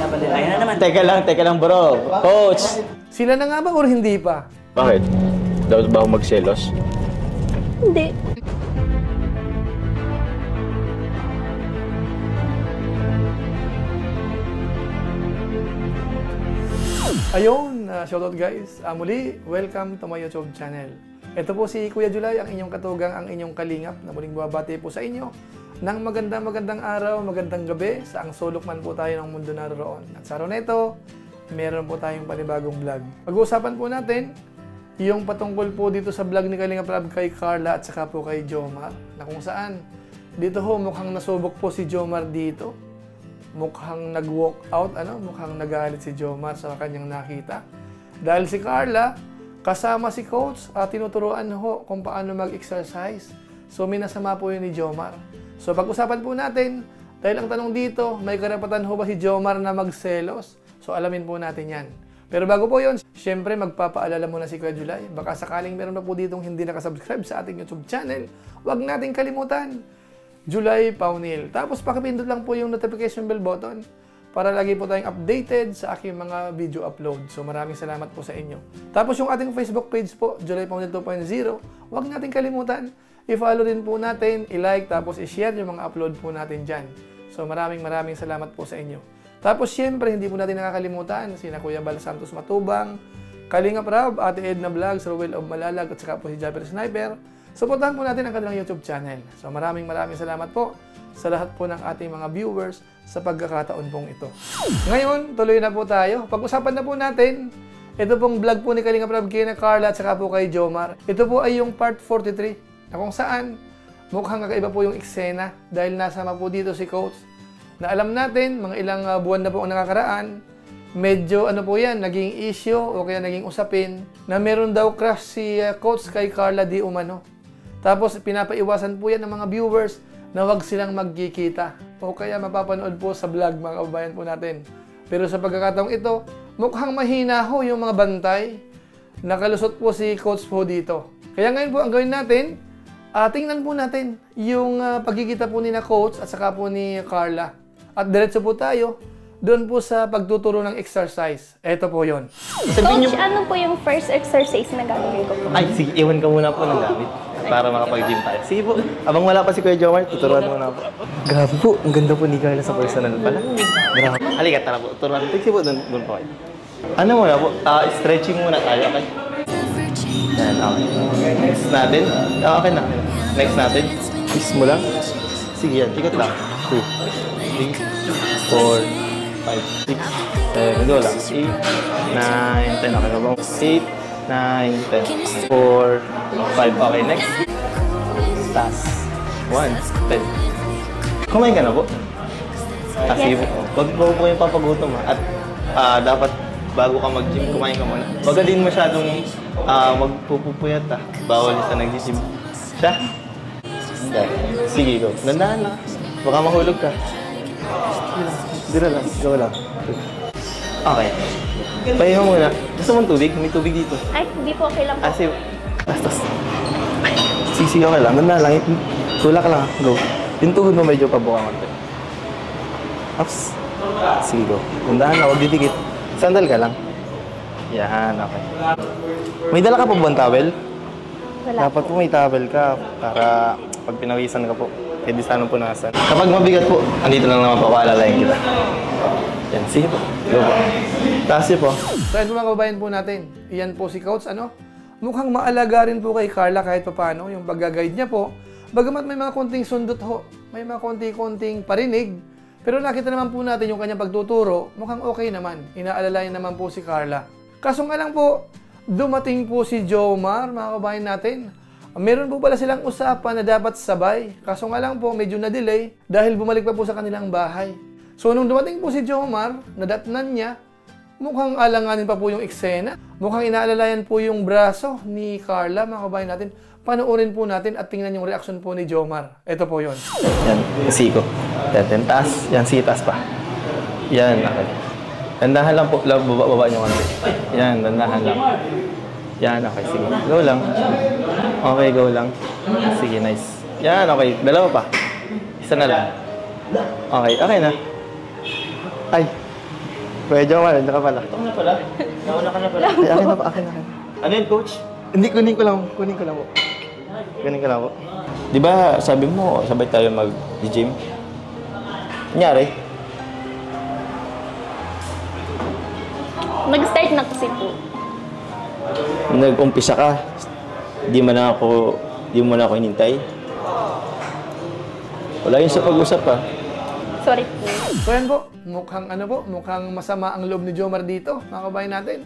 Ayan na naman. Teka lang bro. Coach! Sila na nga ba or hindi pa? Bakit? Dapat ba ako magselos? Hindi. Ayun, shoutout guys. Muli, welcome to my YouTube channel. Ito po si Kuya Julay, ang inyong katugang, ang inyong kalingap na muling bumabati po sa inyo ng magandang araw, magandang gabi sa ang sulok man po tayo ng mundo naroon. At sa araw na ito, meron po tayong panibagong vlog. Pag-uusapan po natin yung patungkol po dito sa vlog ni Kalingap Rab kay Carla at saka po kay Jomar, na kung saan dito ho mukhang nasubok po si Jomar dito. Mukhang nag-walk out, mukhang nagalit si Jomar sa kanyang nakita. Dahil si Carla, kasama si Coach, tinuturuan ho kung paano mag-exercise. So, minasama po yun ni Jomar. So, pag-usapan po natin, dahil ang tanong dito, may karapatan ho ba si Jomar na magselos? So, alamin po natin yan. Pero bago po yun, syempre magpapaalala muna si Kuya Julay. Baka sakaling meron na po ditong hindi nakasubscribe sa ating YouTube channel, huwag nating kalimutan. Julay Paunil. Tapos pakipindot lang po yung notification bell button para lagi po tayong updated sa aking mga video upload. So maraming salamat po sa inyo. Tapos yung ating Facebook page po, Julay Paunil 2.0, huwag nating kalimutan. I-follow din po natin, i-like, tapos i-share yung mga upload po natin dyan. So maraming salamat po sa inyo. Tapos syempre, hindi po natin nakakalimutan sina Kuya Bal Santos Matubang, Kalingap Rab, Ate Edna Vlogs, Rowell of Malalag, at saka po si Japper Sniper. Supportahan po natin ang kanilang YouTube channel. So maraming salamat po sa lahat po ng ating mga viewers sa pagkakataon pong ito. Ngayon, tuloy na po tayo. Pag-usapan na po natin, ito pong vlog po ni Kalingap Rab kay Carla at saka po kay Jomar. Ito po ay yung part 43 na kung saan mukhang kakaiba po yung eksena dahil nasama po dito si Coach na alam natin, mga ilang buwan na po ang nakakaraan, medyo po yan, naging issue o kaya naging usapin na meron daw crush si Coach kay Carla di umano. Tapos pinapaiwasan po yan ng mga viewers na wag silang magkikita o kaya mapapanood po sa vlog mga kababayan po natin. Pero sa pagkakataong ito, mukhang mahina ho yung mga bantay. Nakalusot po si Coach po dito. Kaya ngayon po ang gawin natin, tingnan po natin yung pagkikita po ni na Coach at saka po ni Carla. At diretso po tayo doon po sa pagtuturo ng exercise. Ito po yon. Coach, ano po yung first exercise na gagawin ko po? Ay, sige, iwan ka muna po ng gamit para makapag-gym tayo. Sige po, abang wala pa si Kuya Jomar, tuturuan muna po. Grabe po, ang ganda po ni Carla sa personal pala. Grabe. Halika, tara po, turuan. Sige po, doon po kayo. Ano muna po, stretching muna tayo, okay? Yan, okay. Next natin. Okay na. Next natin. Twist mo lang. Sige yan, ikot lang. 2, 3, 4, 5, 6, 7, go lang. 8, 9, 10. Okay ka ba? 8, 9, 10. 4, 5. Okay, next. Taas. 1, 10. Kumain ka na po? Sige po. Huwag po yung papagutom ha. At dapat bago ka mag-gym, kumain ka muna. Huwag din masyadong magpupupuyat ha. Bawal sa nag-gym. Siya? Okay. Sige, go. Dandahan lang. Baka mahulog ka. Dira lang. Go lang. Okay. Pahinga muna. Gusto mong tubig? May tubig dito. Ay, hindi po, okay lang po. Sige. Bastos. Sisi, okay lang. Ganda lang. Tulak lang. Go. Yung tuhod mo medyo pabuka konti. Ups. Sige, go. Gandahan lang. Huwag didikit. Sandal ka lang. Yan, okay. May dala ka pa ba towel? Wala. Dapat po may towel ka para pag pinawisan ka po. Pwede sana punasan. Kapag mabigat po, andito lang naman po, paalalayan kita. Yan, sige po. Go po. Taas niyo po. So, ito mga kababayan po natin. Iyan po si Coach, mukhang maalaga rin po kay Carla kahit papaano, yung pag-guide niya po. Bagamat may mga konting sundot ho, may mga konting parinig, pero nakita naman po natin yung kanyang pagtuturo, mukhang okay naman. Inaalalayan naman po si Carla. Kaso nga lang po, dumating po si Jomar, mga kababayan natin. Meron po pala silang usapan na dapat sabay. Kaso nga lang po, medyo na-delay dahil bumalik pa po sa kanilang bahay. So, nung dumating po si Jomar, nadatnan niya, mukhang alanganin pa po yung eksena. Mukhang inaalalayan po yung braso ni Carla, mga kabayan natin. Panoorin po natin at tingnan yung reaksyon po ni Jomar. Ito po yon. Yan, siko. Yan, taas. Yan, sige, taas pa. Yan, okay. Dandahan lang po. Baba niyo konti. Yan, dandahan lang. Yan, okay, sige. Go lang. Okay, go lang. Sige, nice. Yan, okay. Dalawa pa. Isa na lang. Okay, okay na. Ay. Kuya Jomar, ano ka pala? Ito na pala. Nauna ka na pala. Ay, akin na po, akin na. Ano yun, coach? Hindi, kunin ko lang po. Kunin ko lang po. Di ba sabi mo, sabay tayo mag-gym? Kunyari? Nag-start na kasi po. Nag-umpisa ka, di mo na ako hinintay. Wala yun sa pag-usap pa. Sorry po. So yan po, mukhang masama ang loob ni Jomar dito, mga kabayan natin.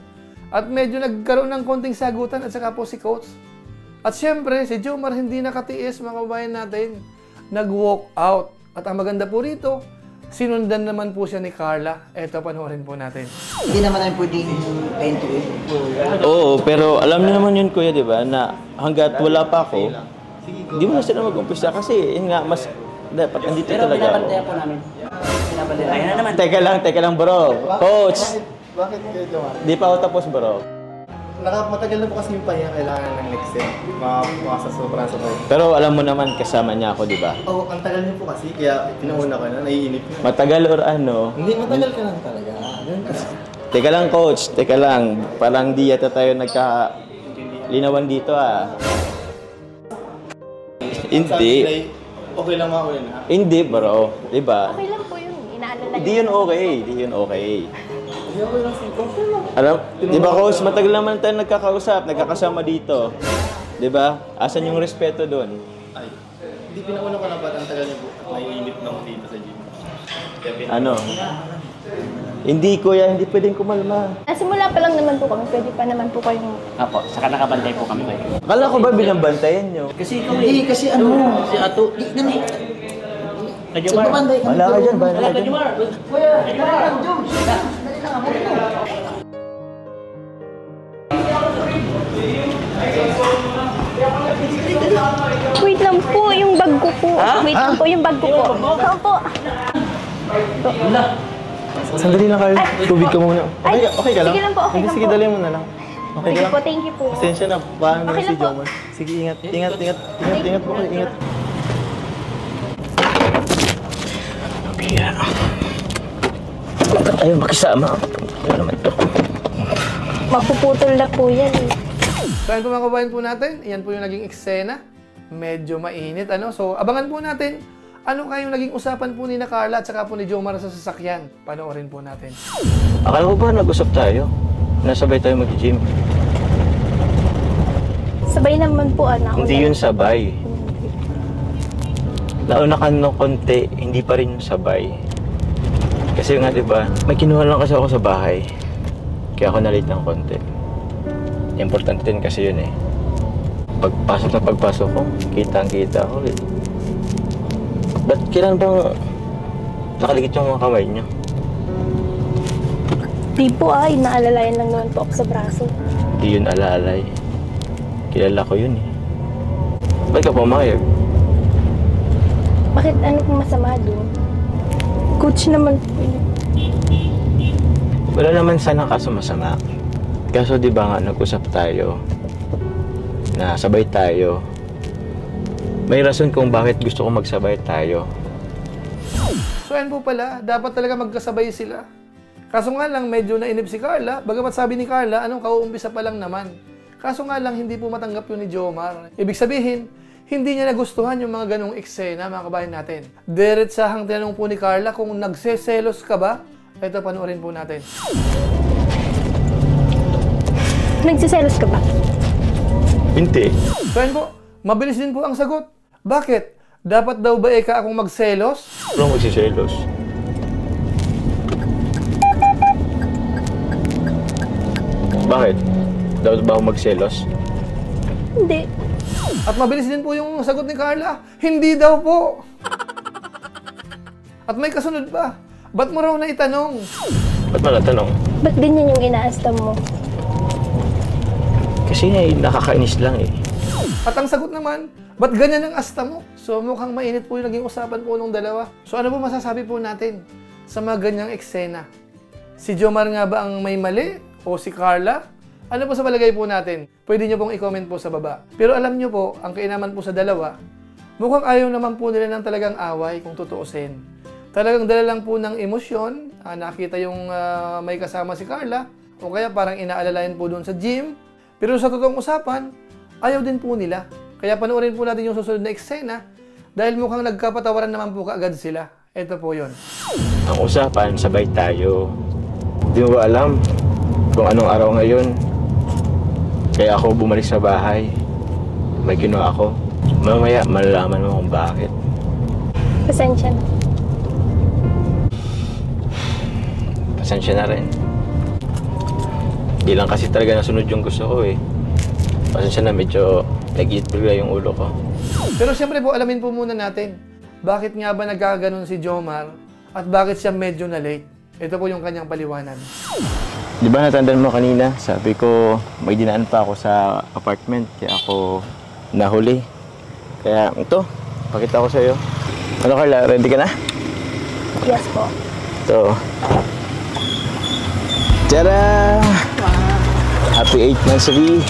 At medyo nagkaroon ng konting sagutan at saka po si Coach. At syempre, si Jomar hindi nakatiis, mga kabayan natin. Nag-walk out. At ang maganda po rito, sinundan naman po siya ni Carla. Eto, panoorin po natin. Hindi naman namin pwedeng end-to-end. Oo, pero alam niyo naman yun, kuya, di ba, na hanggat wala pa ako, di mo na sila mag-umpisa kasi yun nga, mas dapat andito Pero talaga ako. binabantayan po namin. Binabantayan. Ayun na naman. Teka lang bro. Coach, Bakit Kuya Jomar? di pa ako tapos bro. Matagal na po kasi yung pahinga kailangan ng next step. Mga sa sobrang sabay. Pero alam mo naman kasama niya ako, di ba? Oo, ang tagal niyo po kasi, kaya pinauna ko na, naiinip na. Matagal or ano? Hindi, matagal ka lang talaga. Ganun kasi. Teka lang coach, teka lang. Parang di yata tayo nagka-linawan dito ah. Hindi. Okay lang mga ulit na. Hindi bro, di ba? Okay lang po yun. Inaalala Hindi yun okay, hindi yun okay. Hindi okay lang si okay lang. Alam, di ba coach, matagal naman tayo nagkakausap, nagkakasama dito. Di ba? Asan yung respeto doon? Ay, hindi pinauna ko na ba't ang tagal niyo po at naiinip na ako dito sa gym. Ano? Hindi kuya, hindi pwedeng kumalma. Simula pa lang naman po kami. Pwede pa naman po kayong... Apo, saka nakabantay po kami kayo. Akala ko ba binabantayan nyo? Kasi ikaw Hindi, kasi ano, si Ato. di na may... Kajumar. Nagbabanday kami. Wala ka dyan, Wala, bahala ka dyan. Kajumar. Kuya, dali lang, Jom. Dali lang, ako na. Wait lang po, yung bag ko po. Wait lang po, yung bag ko po. Opo. Sandali lang kayo. Tubig ka muna. Ay, Okay ka lang? sige lang po, okay Hindi, lang sige, po. dali mo na lang. Okay ka Sige lang? po, thank you po. Pasensya na, paano Okay si lang po. Jomar? Sige, ingat po kayo, ingat. Bakit tayo makisama? Ano naman to? Mapuputol na po yan. So yan po mga kabayan po natin, yan po yung naging eksena. Medyo mainit, ano? So abangan po natin, ano kayong naging usapan po ni na Carla at saka po ni Jomar sa sasakyan. Panoorin po natin. Akala ko ba nag-usap tayo? Nasabay tayo mag-gym. Sabay naman po, anak. Hindi yun sabay. Nauna ka ng konti, hindi pa rin yung sabay. Kasi nga, di ba, may kinuha lang kasi ako sa bahay. Kaya ako na-late ng konti. Importante din kasi yun eh. Pagpasok ko, kitang-kita ako eh. Ba't kailan bang nakaligit yung mga kamay niyo? Di po inaalalayan lang naman po ako sa braso. Hindi yun alalay. Kilala ko yun eh. Ba't ka pumayag? Bakit ano pong masama doon? Coach naman po yun. Wala naman sana kaso masama. Kaso di ba nga nag-usap tayo na sabay tayo. May rason kung bakit gusto ko magsabay tayo. So yan po pala, dapat talaga magkasabay sila. Kaso nga lang, medyo nainip si Carla. Bagamat sabi ni Carla, kauumpisa pa lang naman. Kaso nga lang, hindi po matanggap yun ni Jomar. Ibig sabihin, hindi niya nagustuhan yung mga ganong eksena, mga kabayan natin. Diretsahang tinanong po ni Carla kung nagseselos ka ba? Ito, panoorin po natin. Nagsiselos ka ba? Hindi. So yan po, mabilis din po ang sagot. Bakit? Dapat daw ba eka akong magselos? Walang magsiselos. Bakit? Dapat ba ako magselos? Hindi. At mabilis din po yung sagot ni Carla. Hindi daw po. At may kasunod pa. Ba't mo raw na itanong? Ba't mo natanong? Ba't ganyan yung inaasta mo? Kasi nakakainis lang eh. At ang sagot naman, ba't ganyan ang asta mo? So mukhang mainit po yung naging usapan po nung dalawa. So ano po masasabi po natin sa mga ganyang eksena? Si Jomar nga ba ang may mali? O si Carla? Ano po sa palagay po natin? Pwede nyo pong i-comment po sa baba. Pero alam nyo po, ang kainaman po sa dalawa, mukhang ayaw naman po nila ng talagang away kung tutuusin. Talagang dala lang po ng emosyon, nakita yung may kasama si Carla, o kaya parang inaalalayan po doon sa gym. Pero sa totoong usapan, ayaw din po nila. Kaya panoorin po natin yung susunod na eksena dahil mukhang nagkapatawaran naman po kaagad sila. Ito po yon. Ang usapan, sabay tayo. Di mo ba alam kung anong araw ngayon? Kaya ako bumalik sa bahay. May kinuha ako. Mamaya, malalaman mo kung bakit. Pasensya na. Pasensya na rin. Di lang kasi talaga nasunod yung gusto ko eh. Pasensya na, medyo nag-iit bigla yung ulo ko. Pero siyempre po, alamin po muna natin, bakit nga ba nagkaganon si Jomar at bakit siya medyo na late? Ito po yung kanyang paliwanag. Di ba natandaan mo kanina? Sabi ko, may dinaan pa ako sa apartment. Kaya ako nahuli. Kaya ito, pakita ko sa'yo. Ano Carla, ready ka na? Yes po. Ito. Tada! Happy 8th anniversary,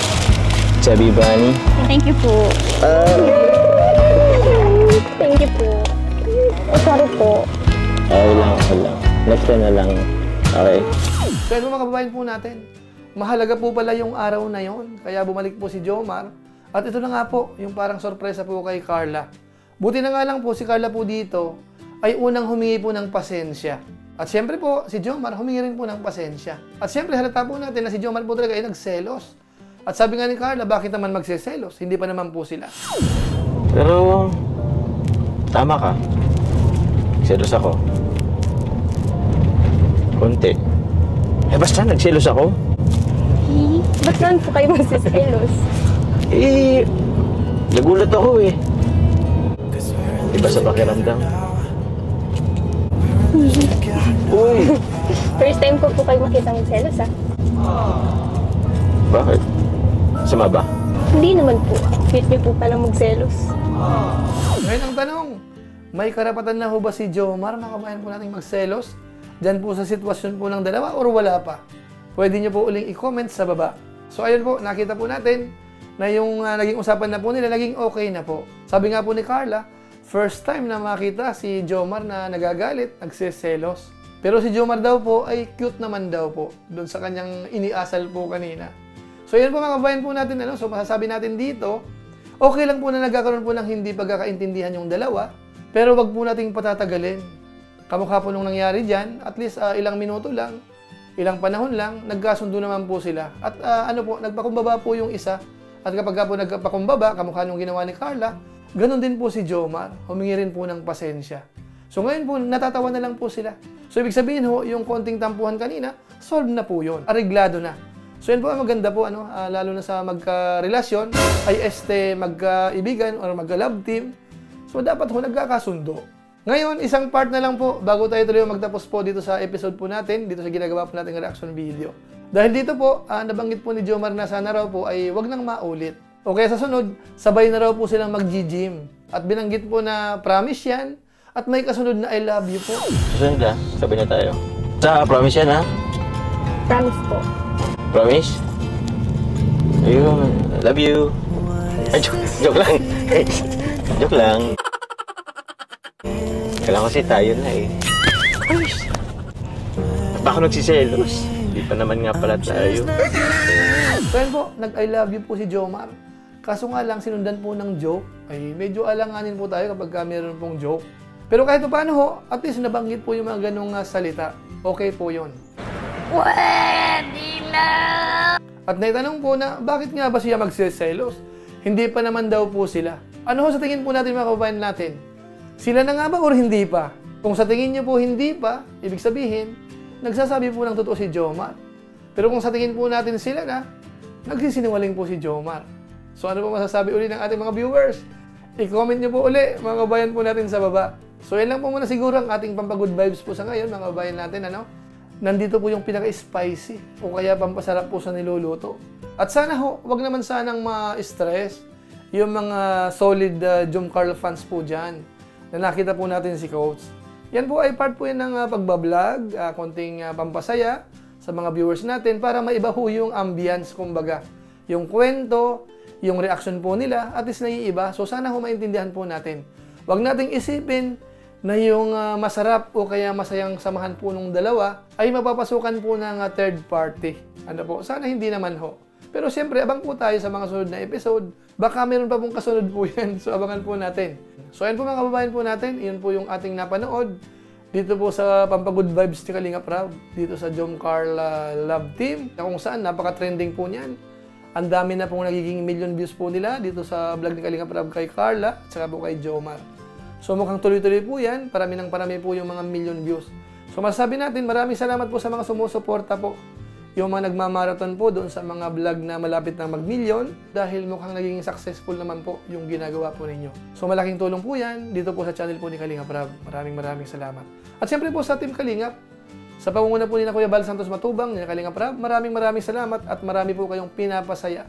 Chubby Bunny. Thank you po. Thank you po. Sorry po. Okay lang, okay lang. Next time na lang. Okay. So yun mga kababayan po natin, mahalaga po pala yung araw na yon. Kaya bumalik po si Jomar. At ito na nga po, yung parang sorpresa po kay Carla. Buti na nga lang po si Carla po dito ay unang humingi po ng pasensya. At siyempre po, si Jomar humingi rin po ng pasensya. At siyempre halata po natin na si Jomar po talaga ay nagselos. At sabi nga ni Carla, bakit naman magseselos? Hindi pa naman po sila. Pero, tama ka. Selos ako. Konti. Eh, basta nagselos ako. Ba't saan po kayo magsiselos? Eh, nagulat ako eh. Iba sa pakiramdam. Uy! First time ko po kayo makita magselos, ha? Bakit? Sama ba? Hindi naman po. Cute niyo po palang magselos. Ngayon ang tanong, may karapatan na ho ba si Jomar, mga kabayan po natin magselos? Diyan po sa sitwasyon po ng dalawa or wala pa? Pwede nyo po uling i-comment sa baba. So ayun po, nakita po natin na yung naging usapan na po nila, naging okay na po. Sabi nga po ni Carla, first time na makita si Jomar na nagagalit, nagsiselos. Pero si Jomar daw po ay cute naman daw po doon sa kanyang iniasal po kanina. So yan po mga kabayan po natin, so masasabi natin dito, okay lang po na nagkakaroon po ng hindi pagkakaintindihan yung dalawa, pero wag po nating patatagalin. Kamukha po nung nangyari dyan, at least ilang minuto lang, ilang panahon lang, nagkasundo naman po sila. At nagpakumbaba po yung isa, at kapag po nagpakumbaba, kamukha nung ginawa ni Carla, ganun din po si Jomar, humingi rin po ng pasensya. So ngayon po, natatawa na lang po sila. So ibig sabihin ho, yung konting tampuhan kanina, solve na po yun, areglado na. So yan po ang maganda po, lalo na sa magka-relasyon, ay magkaibigan or magka-love team. So dapat ho nagkakasundo. Ngayon, isang part na lang po, bago tayo tuloy magtapos po dito sa episode po natin, dito sa ginagawa po nating reaction video. Dahil dito po, nabanggit po ni Jomar na sana raw po ay wag nang maulit. O kaya sa sunod, sabay na raw po silang mag-gym. At binanggit po na promise yan, at may kasunod na I love you po. Susunod na, sabi na tayo. Sa promise yan ha? Promise po. Promise? Ayun, love you. Ay, joke lang. Joke lang. Kailangan kasi tayo na eh. Baka nagsiselos. Hindi pa naman nga pala tayo. So yan po, nag-I love you po si Jomar. Kaso nga lang, sinundan po ng joke. Ay medyo alanganin po tayo kapag meron pong joke. Pero kahit paano ho, at least nabanggit po yung mga ganong salita. Okay po yun. Pwede na! At naitanong po na, bakit nga ba siya magsiselos? Hindi pa naman daw po sila. Ano ho sa tingin po natin mga kababayan natin? Sila na nga ba or hindi pa? Kung sa tingin nyo po hindi pa, ibig sabihin, nagsasabi po ng totoo si Jomar. Pero kung sa tingin po natin sila na, nagsisinungaling po si Jomar. So ano po masasabi uli ng ating mga viewers? I-comment nyo po uli, mga kababayan po natin sa baba. So yan lang po muna siguro ang ating pampagood vibes po sa ngayon, mga kababayan natin. Nandito po yung pinaka-spicy o kaya pampasarap po sa niluluto. At sana ho, wag naman sanang ma-stress yung mga solid Jom Carl fans po dyan na nakita po natin si Coach. Yan po ay part po yan ng pagbablog, konting pampasaya sa mga viewers natin para maiba ho yung ambience, kumbaga. Yung kwento, yung reaction po nila, at least naiiba. So sana ho maintindihan po natin. Wag nating isipin na yung masarap o kaya masayang samahan po nung dalawa ay mapapasukan po ng third party. Ano po? Sana hindi naman ho. Pero siyempre, abang po tayo sa mga sunod na episode. Baka meron pa pong kasunod po yan. So, abangan po natin. So, ayun po mga kababayan po natin. Yun po yung ating napanood. Dito po sa Pampagood Vibes ni Kalingap Rab. Dito sa Jom Carla Love Team. Na kung saan, napaka-trending po niyan. Ang dami na pong nagiging million views po nila dito sa vlog ni Kalingap Rab kay Carla at saka po kay Jomar. So, mukhang tuloy-tuloy po yan. Parami po yung mga million views. So, masasabi natin, maraming salamat po sa mga sumusuporta po. Yung mga nagmamarathon po doon sa mga vlog na malapit na mag-million dahil mukhang naging successful naman po yung ginagawa po ninyo. So malaking tulong po yan dito po sa channel po ni Kalingap Rab. Maraming salamat. At siyempre po sa Team Kalingap, sa pangunguna po ni na Kuya Bal Santos Matubang, ni Kalingap Rab, maraming salamat at marami po kayong pinapasaya.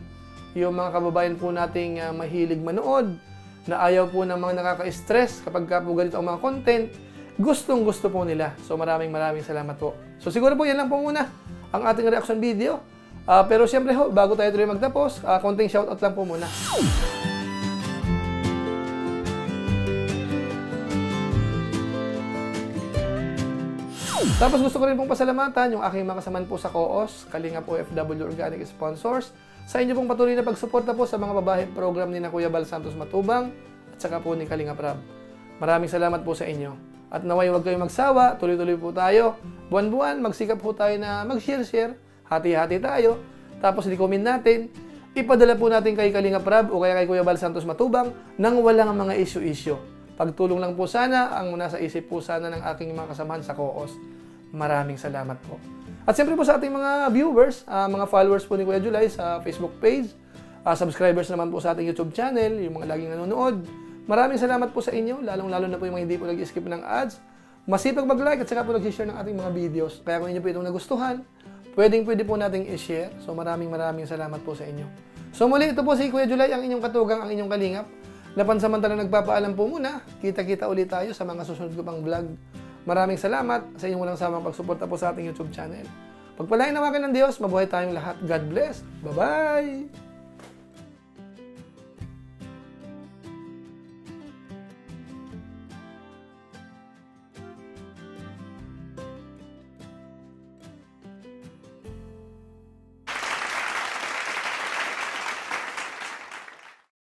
Yung mga kababayan po nating mahilig manood, na ayaw po ng mga nakaka-stress kapag ka po ganito ang mga content, gustong-gusto po nila. So maraming salamat po. So siguro po yan lang po muna ang ating reaction video. Pero siyempre ho, bago tayo tuloy magtapos, konting shoutout lang po muna. Tapos gusto ko rin pong pasalamatan yung aking mga kasamaan po sa COOS, Kalingap OFW Organic Sponsors, sa inyo pong patuloy na pagsuporta po sa mga babae program ni na Kuya Bal Santos Matubang at saka po ni Kalingap Rab. Maraming salamat po sa inyo. At naway huwag kayong magsawa, tuloy-tuloy po tayo. Buwan-buwan, magsikap po tayo na mag-share, hati-hati tayo. Tapos i-comment natin, ipadala po natin kay Kalingap Rab o kaya kay Kuya Bal Santos Matubang nang walang mga issue-issue. Pagtulong lang po sana ang nasa isip po sana ng aking mga kasamahan sa COOS. Maraming salamat po. At siyempre po sa ating mga viewers, mga followers po ni Kuya Julay sa Facebook page, subscribers naman po sa ating YouTube channel, yung mga laging nanonood. Maraming salamat po sa inyo, lalong-lalo na po yung mga hindi po nag-skip ng ads. Masipag mag-like at saka po nag-share ng ating mga videos. Kaya kung inyo po itong nagustuhan, pwede po nating i-share. So maraming salamat po sa inyo. So muli, ito po si Kuya Julay, ang inyong katugang, ang inyong kalingap. Napansamantalang nagpapaalam po muna. Kita-kita ulit tayo sa mga susunod ko pang vlog. Maraming salamat sa inyong walang samang pagsuporta po sa ating YouTube channel. Pagpalain nawakan ng Diyos, mabuhay tayong lahat. God bless. Bye-bye!